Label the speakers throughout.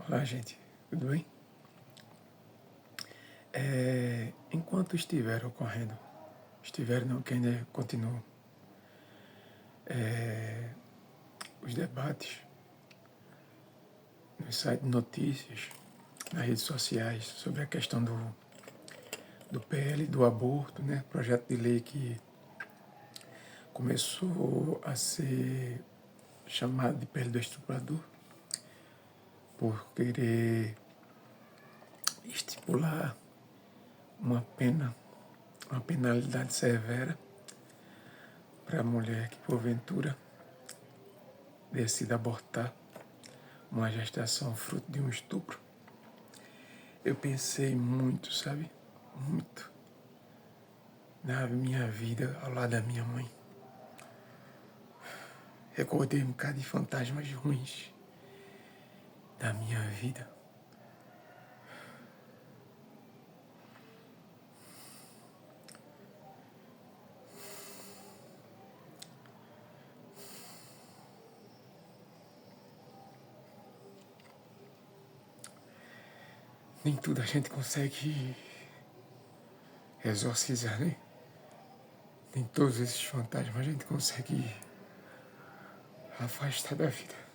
Speaker 1: Olá, gente, tudo bem? Enquanto estiver ocorrendo, estiver não, que ainda continuam, os debates no site de notícias, nas redes sociais, sobre a questão do PL, do aborto, né? Projeto de lei que começou a ser chamado de PL do estuprador, por querer estipular uma pena, uma penalidade severa para a mulher que porventura decida abortar uma gestação fruto de um estupro. Eu pensei muito, sabe? Muito na minha vida ao lado da minha mãe. Recordei um bocado de fantasmas ruins da minha vida. Nem tudo a gente consegue exorcizar, né? Nem todos esses fantasmas a gente consegue afastar da vida.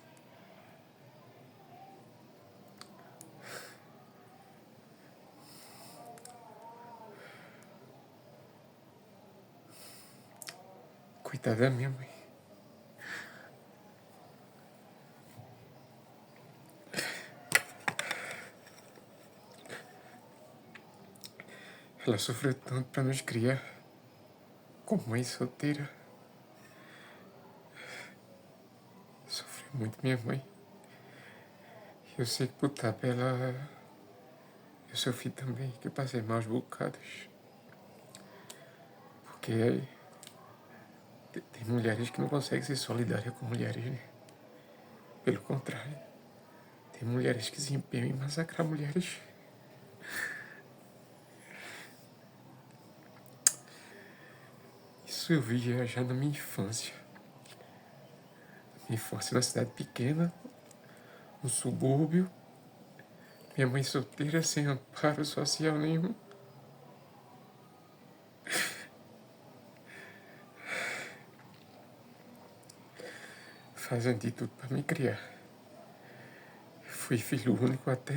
Speaker 1: Coitada da minha mãe. Ela sofreu tanto para nos criar, como mãe solteira. Sofreu muito minha mãe. Eu sei que por estar pela eu sofri também, que eu passei maus bocados. Porque tem mulheres que não conseguem ser solidárias com mulheres, né? Pelo contrário, tem mulheres que se empenham em massacrar mulheres. Isso eu via já na minha infância. Minha infância numa cidade pequena, no subúrbio, minha mãe solteira sem amparo social nenhum. Fazendo de tudo para me criar. Fui filho único até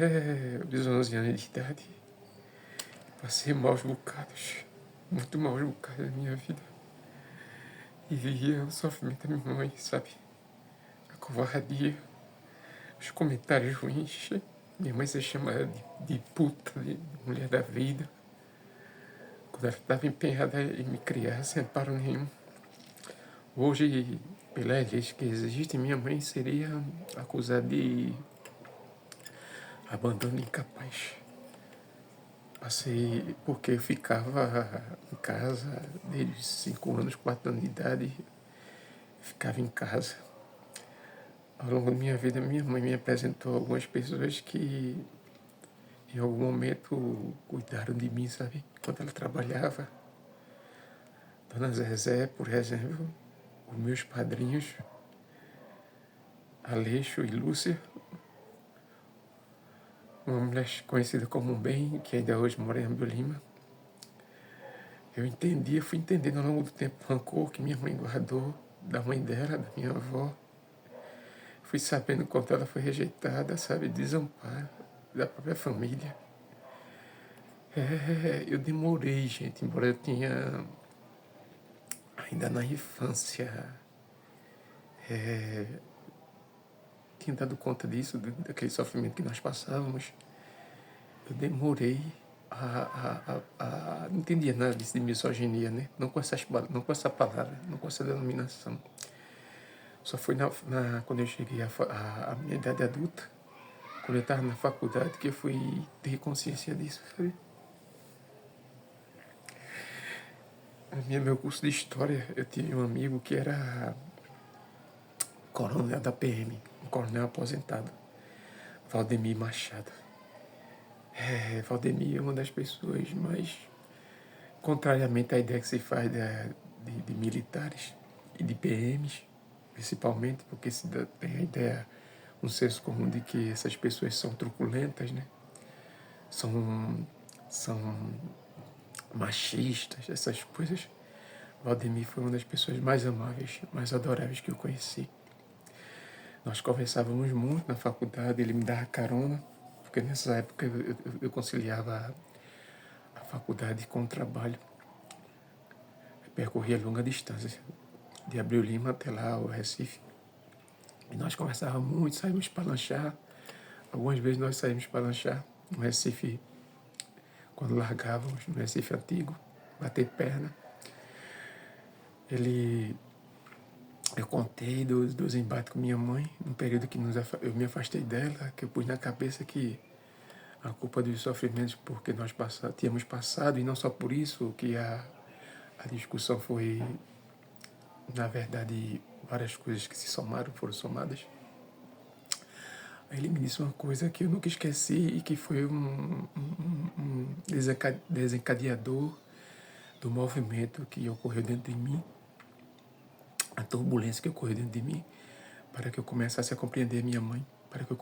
Speaker 1: os 11 anos de idade. Passei maus bocados, muito maus bocados da minha vida. E via o sofrimento da minha mãe, sabe? A covardia, os comentários ruins. Minha mãe se chama de puta, de mulher da vida. Quando ela estava empenhada em me criar sem amparo nenhum. Hoje, pelas leis que existem, minha mãe seria acusada de abandono incapaz. Passei porque eu ficava em casa desde os 5 anos, 4 anos de idade, ficava em casa. Ao longo da minha vida, minha mãe me apresentou algumas pessoas que em algum momento cuidaram de mim, sabe? Quando ela trabalhava. Dona Zezé, por exemplo, os meus padrinhos, Aleixo e Lúcia, uma mulher conhecida como Bem, que ainda hoje mora em Ambiolima. Eu entendi, fui entendendo ao longo do tempo o rancor que minha mãe guardou da mãe dela, da minha avó. Fui sabendo o quanto ela foi rejeitada, sabe, desamparo da própria família. Eu demorei, gente, embora eu tinha ainda na infância tinha dado conta disso, daquele sofrimento que nós passávamos. Eu demorei não entendia nada disso de misoginia, né? Não com essa palavra, não com essa denominação. Só foi quando eu cheguei à minha idade adulta, quando eu estava na faculdade, que eu fui ter consciência disso, sabe? No meu curso de História, eu tive um amigo que era coronel da PM, um coronel aposentado, Valdemir Machado. Valdemir é uma das pessoas mais, contrariamente à ideia que se faz de militares e de PMs, principalmente, porque se tem a ideia, um senso comum de que essas pessoas são truculentas, né? São machistas, essas coisas. Valdemir foi uma das pessoas mais amáveis, mais adoráveis que eu conheci. Nós conversávamos muito na faculdade, ele me dava carona, porque nessa época eu conciliava a faculdade com o trabalho. Eu percorria longa distância, de Abreu Lima até lá, o Recife. E nós conversávamos muito, saímos para lanchar. Algumas vezes nós saímos para lanchar no Recife, quando largávamos, no Recife antigo, bater perna. Eu contei dos embates com minha mãe, num período que eu me afastei dela, que eu pus na cabeça que a culpa dos sofrimentos porque nós tínhamos passado, e não só por isso, que a discussão foi, na verdade, várias coisas que se somaram, foram somadas. Aí ele me disse uma coisa que eu nunca esqueci e que foi um desencadeador do movimento que ocorreu dentro de mim, a turbulência que ocorreu dentro de mim, para que eu começasse a compreender minha mãe, para que eu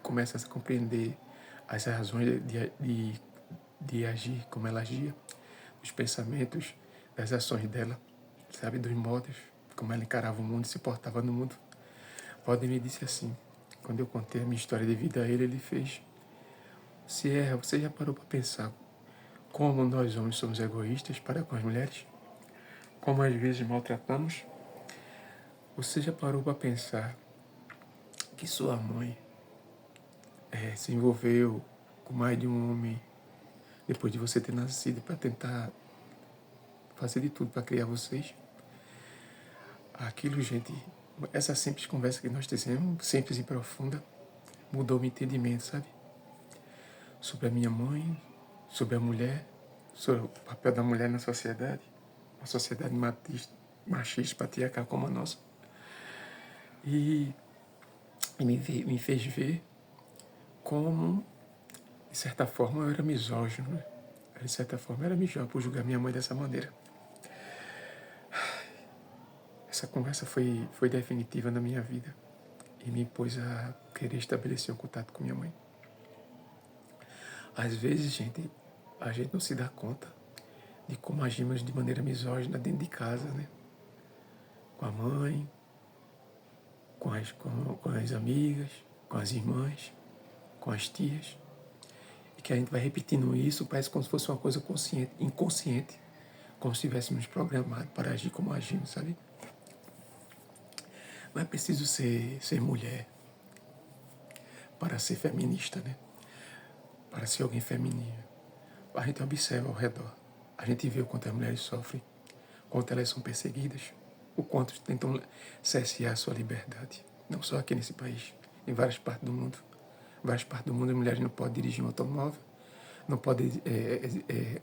Speaker 1: começasse a compreender as razões de agir como ela agia, os pensamentos, das ações dela, sabe, dos modos, como ela encarava o mundo e se portava no mundo. Valdemir disse assim, quando eu contei a minha história de vida a ele, ele fez: você já parou para pensar como nós homens somos egoístas para com as mulheres? Como às vezes maltratamos? Você já parou para pensar que sua mãe se envolveu com mais de um homem depois de você ter nascido para tentar fazer de tudo para criar vocês? Aquilo, gente, essa simples conversa que nós tivemos, simples e profunda, mudou meu entendimento, sabe? Sobre a minha mãe, sobre a mulher, sobre o papel da mulher na sociedade, uma sociedade machista, patriarcal como a nossa. E me fez ver como, de certa forma, eu era misógino, né? De certa forma, eu era misógino por julgar minha mãe dessa maneira. Essa conversa foi definitiva na minha vida e me impôs a querer estabelecer um contato com minha mãe. Às vezes, a gente não se dá conta de como agimos de maneira misógina dentro de casa, né? Com a mãe, com as amigas, com as irmãs, com as tias. E que a gente vai repetindo isso, parece como se fosse uma coisa inconsciente, como se estivéssemos programados para agir como agimos, sabe? Não é preciso ser mulher para ser feminista, né? Para ser alguém feminino. A gente observa ao redor. A gente vê o quanto as mulheres sofrem, o quanto elas são perseguidas, o quanto tentam cercear a sua liberdade. Não só aqui nesse país, em várias partes do mundo. Em várias partes do mundo as mulheres não podem dirigir um automóvel, não podem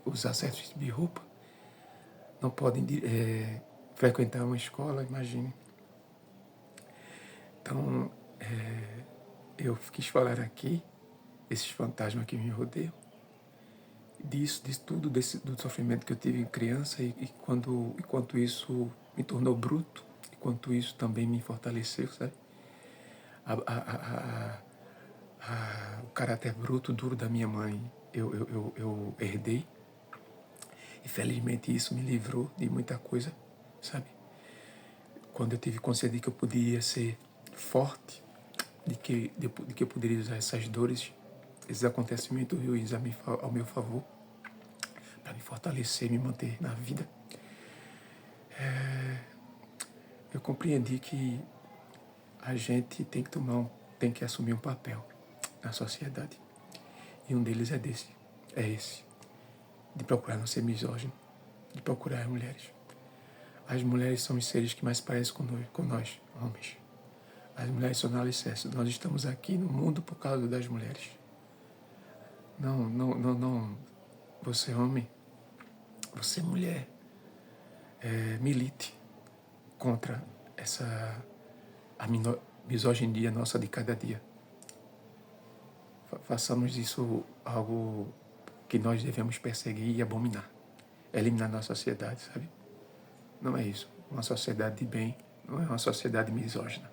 Speaker 1: usar certos tipos de roupa, não podem frequentar uma escola, imagine. Então, eu quis falar aqui, esses fantasmas que me rodeiam, disso tudo, do sofrimento que eu tive em criança e quanto isso me tornou bruto, e quanto isso também me fortaleceu, sabe? O caráter bruto, duro da minha mãe, eu herdei. E felizmente isso me livrou de muita coisa, sabe? Quando eu tive consciência de que eu poderia ser forte, de que eu poderia usar essas dores, esses acontecimentos ruins ao meu favor, para me fortalecer, me manter na vida, eu compreendi que a gente tem que assumir um papel na sociedade. E um deles é esse, de procurar não ser misógino, de procurar as mulheres. As mulheres são os seres que mais parecem com nós, homens. As mulheres são no alicerce. Nós estamos aqui no mundo por causa das mulheres. Não. Você homem, você mulher, milite contra a misoginia nossa de cada dia. Façamos isso algo que nós devemos perseguir e abominar. Eliminar na sociedade, sabe? Não é isso. Uma sociedade de bem não é uma sociedade misógina.